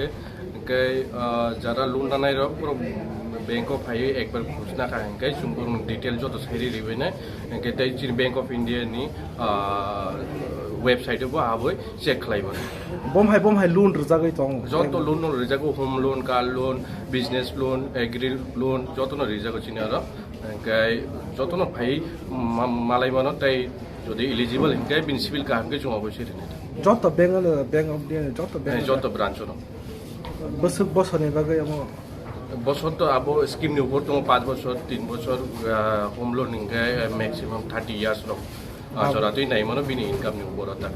इनके जरा लोन लानाय र पुरो बैंक ऑफ हाई एक बार पूछना का इनके जों डिटेल जो तो सही रिवेने इनके तै चिन बैंक ऑफ इंडिया नि वेबसाइट बो आबो चेक खालायबो बमहाय लोन रजागै दं जत लोन रिजागो home loan car loan business loan agri loan जत न रिजागो चिन र इनके जत न भाई मालाय मानो तै যদি এলিজিবল ইনকে প্রিন্সিপাল কামকে জমাবো সেদিন যত ব্যাংক অফ দিয়ে যত ব্রাঞ্চ ন বছরনি বাগে আমো বছর তো আবো স্কিম নি উপর তো 5 বছর 3 বছর হোম লোন ইনকে ম্যাক্সিমাম 30 ইয়ার্স র জরাতই নাই মানে বিনি ইনকাম নি উপর তা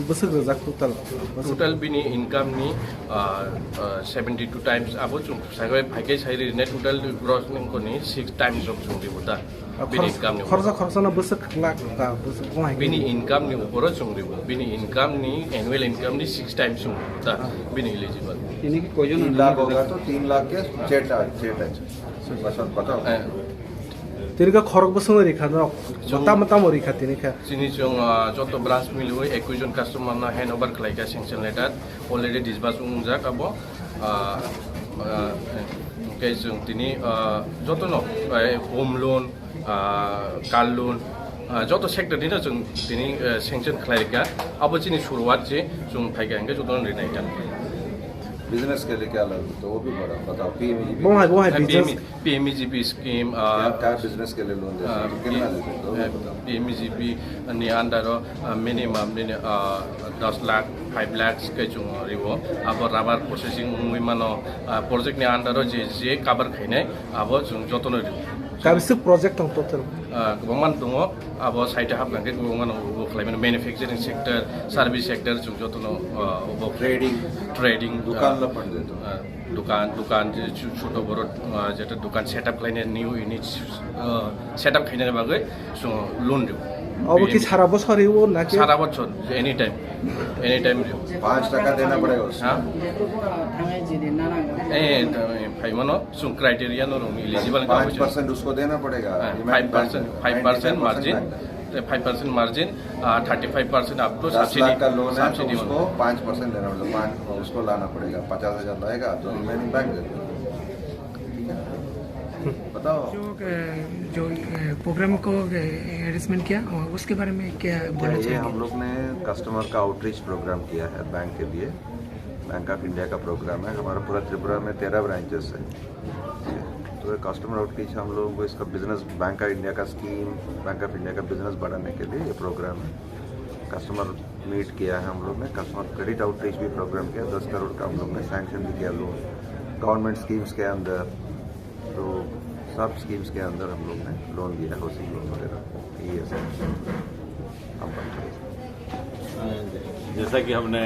বছর রজাক টোটাল বিনি ইনকাম নি 72 টাইমস আবো চুং সাগৈ ভাইকে সাইরি নে টোটাল গ্রস নি কোনি 6 টাইমস অফ চুং দিবো তা बिनी इनकाम नि खर्चा ना बसक लाख का बसक गहाय बिनी इनकाम नि ऊपर जोंरिबो बिनी इनकाम नि एनुअल इनकाम नि 6 टाइम्स ता बिनी एलिजिबल इनी की कोई जन लाख होगा तो 3 लाख के 6 टाइम्स बस बताओ तिनका खरक बसंग रेखा न मता रेखा तिनका सिनि जों जत ब्रांच मिलु एक्विजन कस्टमर ना हैंड ओवर खलाइका सेंक्शन लेटर ऑलरेडी डिसबास उंजा काबो के जों तिनी जत न होम लोन कार लोन जो तो सेक्टर दिन जों दिनै सेंक्शन खालायका अब चिनि शुरुआत जे जों फाइगा इनके जो तो रिनायका बिजनेस के लिए क्या लगा तो वो भी बड़ा बताओ पीएमईजीपी स्कीम क्या बिजनेस के लिए लोन देते कितना लेते तो पीएमईजीपी नि अंडर मिनिमम 10 लाख 5 लाख के जों रिवो अब रबर प्रोसेसिंग मुइ मानो प्रोजेक्ट नि अंडर जे कवर खाइनाय अब जों जतन काबिसक प्रोजेक्ट दं टोटल गोबां दङ अब साइट हाबलांगे गोबां खालायनो मैन्युफैक्चरिंग सेक्टर सर्विस सेक्टर जों जतन ट्रेडिंग दुकान छोटो बड़ो जेटा दुकान सेटअप खालायनो न्यू यूनिट सेटअप खालायनो बागै जों लोन दिउ अब कि सारा बছর हो ना कि सारा बছর एनी टाइम 5 टका देना पड़ेगा उसको हां भाई मानो सुन क्राइटेरिया नो एलिजिबल 5% उसको देना पड़ेगा 5% margin 5% margin 35% up to 10 lakh का लोन है तो उसको 5% देना पड़ेगा उसको लाना पड़ेगा 50,000 लाएगा तो रिमेनिंग बैंक दे देगा बताओ जो प्रोग्राम को एडजस्टमेंट किया उसके बारे में क्या बोलना चाहिए हम लोग ने कस्टमर का आउटरीच प्रोग्राम किया है बैंक के लिए बैंक ऑफ इंडिया का प्रोग्राम है हमारा पूरा त्रिपुरा में 13 ब्रांचेस है तो कस्टमर आउटरीच हम लोगों को इसका बिजनेस बैंक ऑफ इंडिया का स्कीम बैंक ऑफ इंडिया का बिजनेस बढ़ाने के लिए ये प्रोग्राम है कस्टमर मीट किया है हम लोग ने कस्टमर क्रेडिट आउटरीच भी प्रोग्राम किया 10 करोड़ का हम लोग ने सैंक्शन भी किया लोन गवर्नमेंट स्कीम्स के अंदर तो सब स्कीम्स के अंदर हम लोग ने लोन दिया हाउसिंग लोन वगैरह ये सब जैसा कि हमने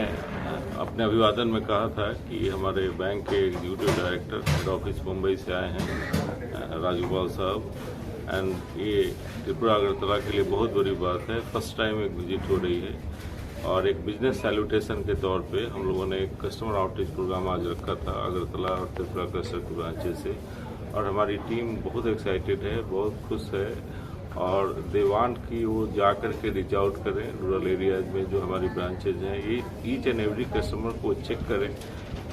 अपने अभिवादन में कहा था कि हमारे बैंक के executive director head office Mumbai से आए हैं राजूपाल साहब एंड ये त्रिपुरा अगरतला के लिए बहुत बड़ी बात है फर्स्ट टाइम एक विजिट हो रही है और एक बिजनेस सैल्यूटेशन के तौर पे हम लोगों ने एक कस्टमर आउटरीच प्रोग्राम आज रखा था अगरतला और त्रिपुरा क्लस्टर के ब्रांचेस से और हमारी टीम बहुत एक्साइटेड है बहुत खुश है और दे वांट कि वो जा कर के रीच आउट करें रूरल एरियाज में जो हमारी ब्रांचेज हैं ये ईच एंड एवरी कस्टमर को चेक करें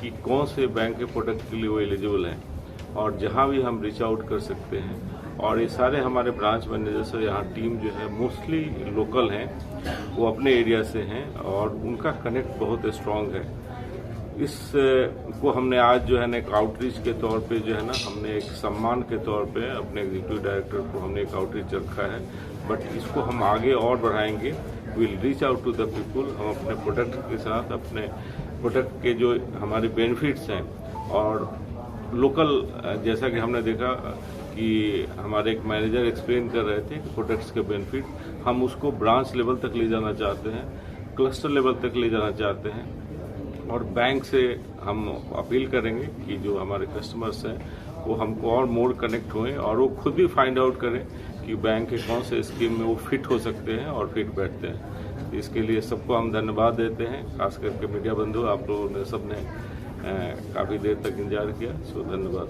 कि कौन से बैंक के प्रोडक्ट के लिए वो एलिजिबल हैं और जहाँ भी हम रीच आउट कर सकते हैं और ये सारे हमारे ब्रांच मैनेजर्स यहाँ टीम जो है मोस्टली लोकल हैं वो अपने एरिया से हैं और उनका कनेक्ट बहुत स्ट्रॉन्ग है इस को हमने आज जो है ना एक आउटरीच के तौर पे जो है ना हमने एक सम्मान के तौर पे अपने एग्जीक्यूटिव डायरेक्टर को हमने एक आउटरीच रखा है बट इसको हम आगे और बढ़ाएंगे will reach out to the people हम अपने प्रोडक्ट के साथ अपने प्रोडक्ट के जो हमारे बेनिफिट्स हैं और लोकल जैसा कि हमने देखा कि हमारे एक मैनेजर एक्सप्लेन कर रहे थे कि प्रोडक्ट्स के बेनिफिट हम उसको ब्रांच लेवल तक ले जाना चाहते हैं क्लस्टर लेवल तक ले जाना चाहते हैं और बैंक से हम अपील करेंगे कि जो हमारे कस्टमर्स हैं वो हमको और मोर कनेक्ट हुए और वो खुद भी फाइंड आउट करें कि बैंक के कौन से स्कीम में वो फिट हो सकते हैं और फिट बैठते हैं इसके लिए सबको हम धन्यवाद देते हैं खास करके मीडिया बंधु आप लोगों ने सबने काफ़ी देर तक इंतजार किया सो धन्यवाद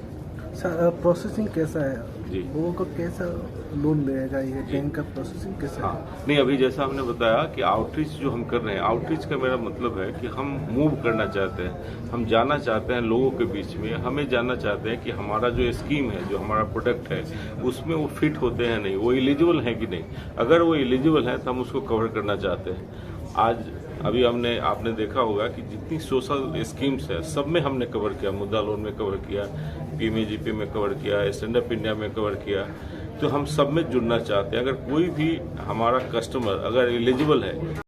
सर प्रोसेसिंग कैसा है जी लोगों को कैसा लोन मिलेगा, ये बैंक का प्रोसेसिंग कैसे? हाँ, नहीं अभी जैसा हमने बताया कि आउटरीच जो हम कर रहे हैं, आउटरीच का मेरा मतलब है कि हम मूव करना चाहते हैं, हम जाना चाहते हैं लोगों के बीच में, हमें जानना चाहते हैं कि हमारा जो स्कीम है, जो हमारा प्रोडक्ट है, उसमें वो फिट होते हैं नहीं, वो एलिजिबल है कि नहीं। अगर वो एलिजिबल है तो हम उसको कवर करना चाहते हैं। आज अभी आपने देखा होगा कि जितनी सोशल स्कीम्स है सब में हमने कवर किया, मुद्रा लोन में कवर किया, पीएमजीपी में कवर किया, स्टैंड अप इंडिया में कवर किया। तो हम सब में जुड़ना चाहते हैं। अगर कोई भी हमारा कस्टमर अगर एलिजिबल है